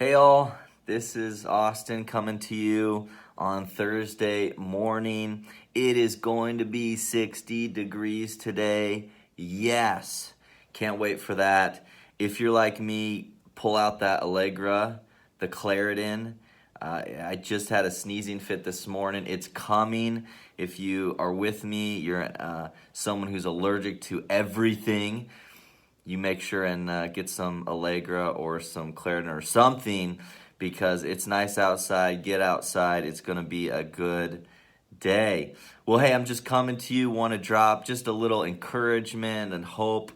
Hey all, this is Austin coming to you on Thursday morning. It is going to be 60 degrees today. Yes, can't wait for that. If you're like me, pull out that Allegra, the Claritin. I just had a sneezing fit this morning. It's coming. If you are with me, you're someone who's allergic to everything. You make sure and get some Allegra or some Claritin or something because it's nice outside. Get outside. It's going to be a good day. Well, hey, I'm just coming to you. Want to drop just a little encouragement and hope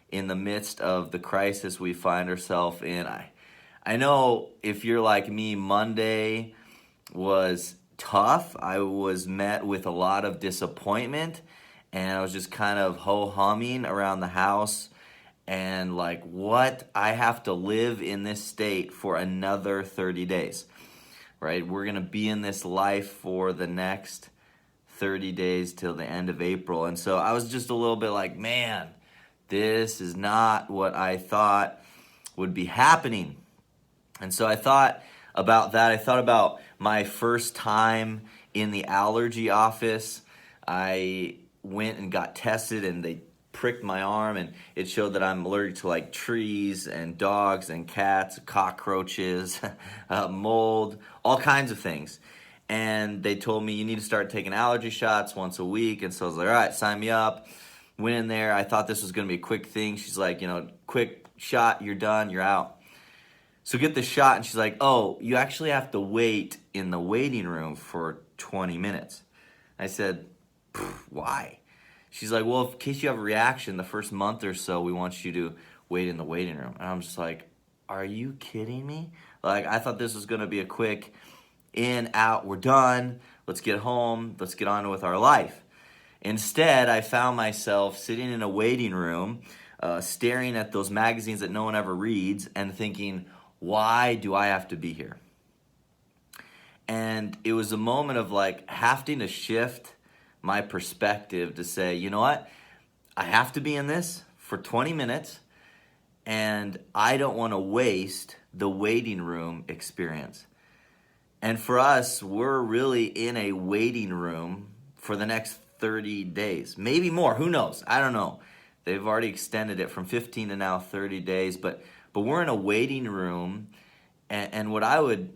in the midst of the crisis we find ourselves in. I know if you're like me, Monday was tough. I was met with a lot of disappointment, and I was just kind of ho-humming around the house. And like, what? I have to live in this state for another 30 days, right? We're going to be in this life for the next 30 days till the end of April. And so I was just a little bit like, man, this is not what I thought would be happening. And so I thought about that. I thought about my first time in the allergy office. I went and got tested, and they pricked my arm, and it showed that I'm allergic to like trees and dogs and cats, cockroaches, mold, all kinds of things. And they told me you need to start taking allergy shots once a week. And so I was like, all right, sign me up. Went in there. I thought this was going to be a quick thing. She's like, quick shot, you're done, you're out. So get the shot, and she's like, oh, you actually have to wait in the waiting room for 20 minutes. I said, why? She's like, well, in case you have a reaction, the first month or so, we want you to wait in the waiting room. And I'm just like, are you kidding me? Like, I thought this was going to be a quick in, out, we're done. Let's get home. Let's get on with our life. Instead, I found myself sitting in a waiting room, staring at those magazines that no one ever reads and thinking, why do I have to be here? And it was a moment of like having to shift my perspective to say, you know what? I have to be in this for 20 minutes, and I don't want to waste the waiting room experience. And for us, we're really in a waiting room for the next 30 days, maybe more. Who knows? I don't know. They've already extended it from 15 to now 30 days, but we're in a waiting room, and what I would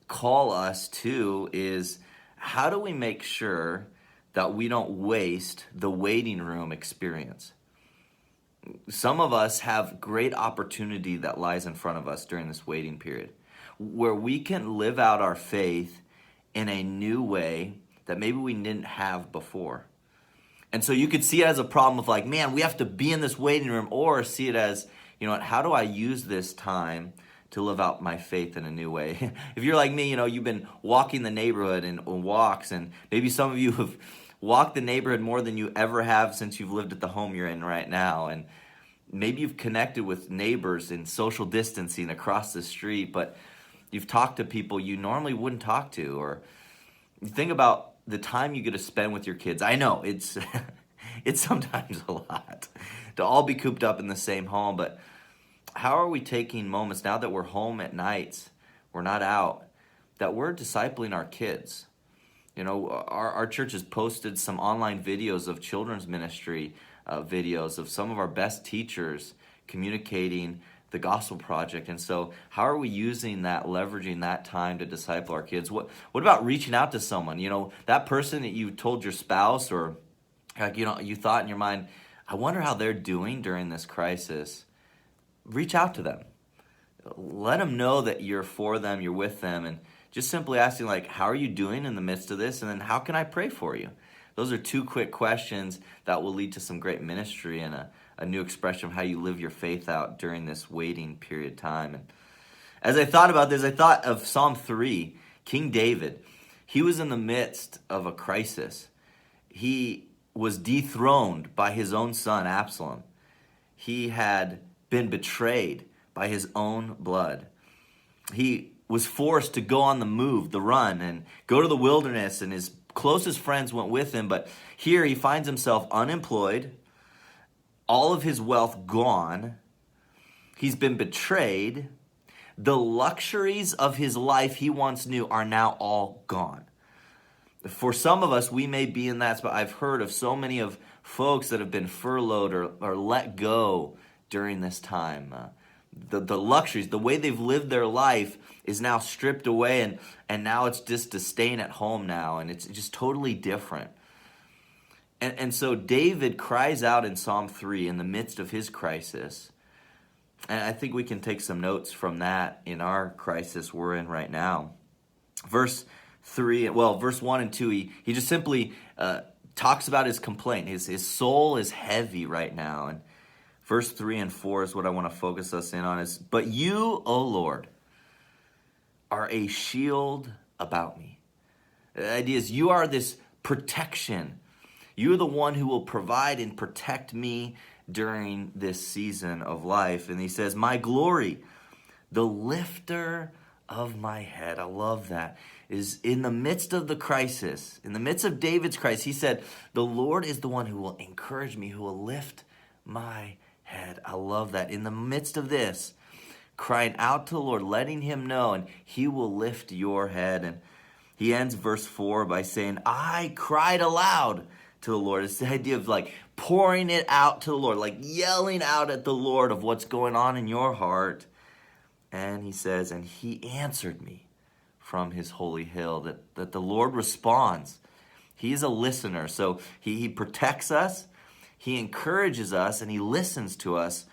call us to is, how do we make sure that we don't waste the waiting room experience? Some of us have great opportunity that lies in front of us during this waiting period, where we can live out our faith in a new way that maybe we didn't have before. And so you could see it as a problem of like, man, we have to be in this waiting room, or see it as, how do I use this time to live out my faith in a new way? If you're like me, you've been walking the neighborhood and walks, and maybe some of you have walked the neighborhood more than you ever have since you've lived at the home you're in right now. And maybe you've connected with neighbors in social distancing across the street, but you've talked to people you normally wouldn't talk to. Or you think about the time you get to spend with your kids. I know it's it's sometimes a lot to all be cooped up in the same home, but how are we taking moments now that we're home at nights, we're not out, that we're discipling our kids? Our church has posted some online videos of children's ministry, videos of some of our best teachers communicating the gospel project. And so how are we using that, leveraging that time to disciple our kids? What about reaching out to someone? That person that you told your spouse, or you thought in your mind, I wonder how they're doing during this crisis. Reach out to them. Let them know that you're for them, you're with them, and just simply asking, like, how are you doing in the midst of this? And then how can I pray for you? Those are two quick questions that will lead to some great ministry and a new expression of how you live your faith out during this waiting period time. And as I thought about this, I thought of Psalm 3, King David. He was in the midst of a crisis. He was dethroned by his own son, Absalom. He had been betrayed by his own blood. He was forced to go on the move, the run, and go to the wilderness, and his closest friends went with him. But here he finds himself unemployed, all of his wealth gone. He's been betrayed. The luxuries of his life he once knew are now all gone. For some of us, we may be in that spot. I've heard of so many of folks that have been furloughed or let go during this time. The luxuries, the way they've lived their life is now stripped away, and now it's just to staying at home now, and it's just totally different. And so David cries out in Psalm 3 in the midst of his crisis. And I think we can take some notes from that in our crisis we're in right now. Verse 1 and 2, he just simply talks about his complaint. His soul is heavy right now. And verse 3 and 4 is what I want to focus us in on. Is, but you, O Lord, are a shield about me. The idea is you are this protection. You're the one who will provide and protect me during this season of life. And he says, my glory, the lifter of my head. I love that. Is in the midst of the crisis, in the midst of David's crisis, he said, the Lord is the one who will encourage me, who will lift my head. I love that. In the midst of this, crying out to the Lord, letting him know, and he will lift your head. And he ends verse 4 by saying, I cried aloud to the Lord. It's the idea of like pouring it out to the Lord, like yelling out at the Lord of what's going on in your heart. And he says, and he answered me from his holy hill, that the Lord responds. He is a listener. So he protects us, he encourages us, and he listens to us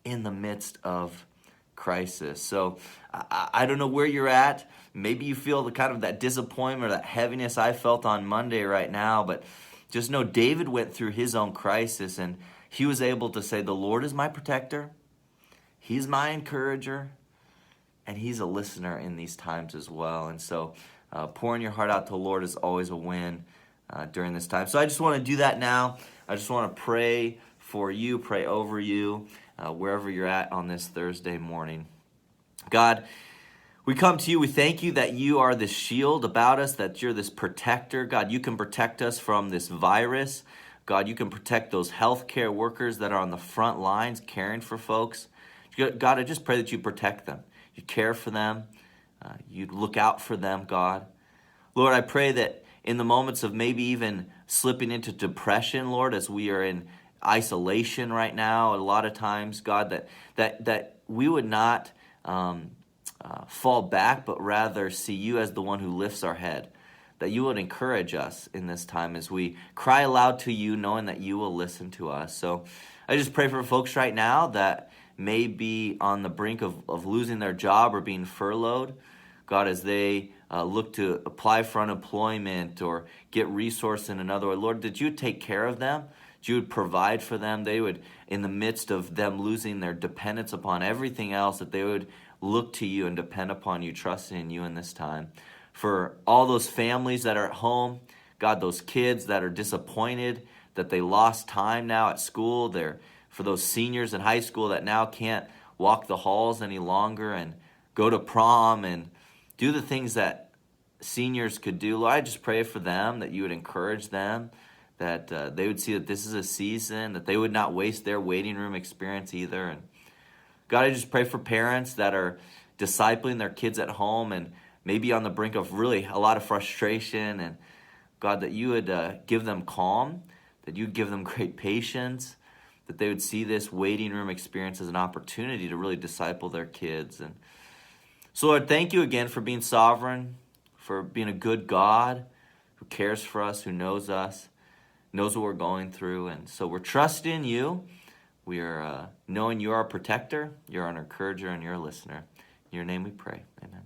in the midst of crisis. So I don't know where you're at. Maybe you feel the kind of that disappointment or that heaviness I felt on Monday right now, but just know David went through his own crisis, and he was able to say, the Lord is my protector, he's my encourager, and he's a listener in these times as well. And so pouring your heart out to the Lord is always a win during this time. So I just want to do that now. I just want to pray for you, pray over you, wherever you're at on this Thursday morning. God, we come to you. We thank you that you are this shield about us, that you're this protector. God, you can protect us from this virus. God, you can protect those healthcare workers that are on the front lines caring for folks. God, I just pray that you protect them. You care for them. You look out for them, God. Lord, I pray that in the moments of maybe even slipping into depression, Lord, as we are in isolation right now, a lot of times, God, that we would not fall back, but rather see you as the one who lifts our head, that you would encourage us in this time as we cry aloud to you, knowing that you will listen to us. So I just pray for folks right now that may be on the brink of losing their job or being furloughed. God, as they look to apply for unemployment or get resource in another way, Lord, that you would take care of them, that you would provide for them. They would, in the midst of them losing their dependence upon everything else, that they would look to you and depend upon you, trusting in you in this time. For all those families that are at home, God, those kids that are disappointed that they lost time now at school, for those seniors in high school that now can't walk the halls any longer and go to prom and do the things that seniors could do. Lord, I just pray for them, that you would encourage them, that they would see that this is a season, that they would not waste their waiting room experience either. And God, I just pray for parents that are discipling their kids at home and maybe on the brink of really a lot of frustration. And God, that you would give them calm, that you'd give them great patience, that they would see this waiting room experience as an opportunity to really disciple their kids. And so, Lord, thank you again for being sovereign, for being a good God who cares for us, who knows us, knows what we're going through. And so we're trusting you. We are knowing you are a protector, you're an encourager, and you're a listener. In your name we pray. Amen.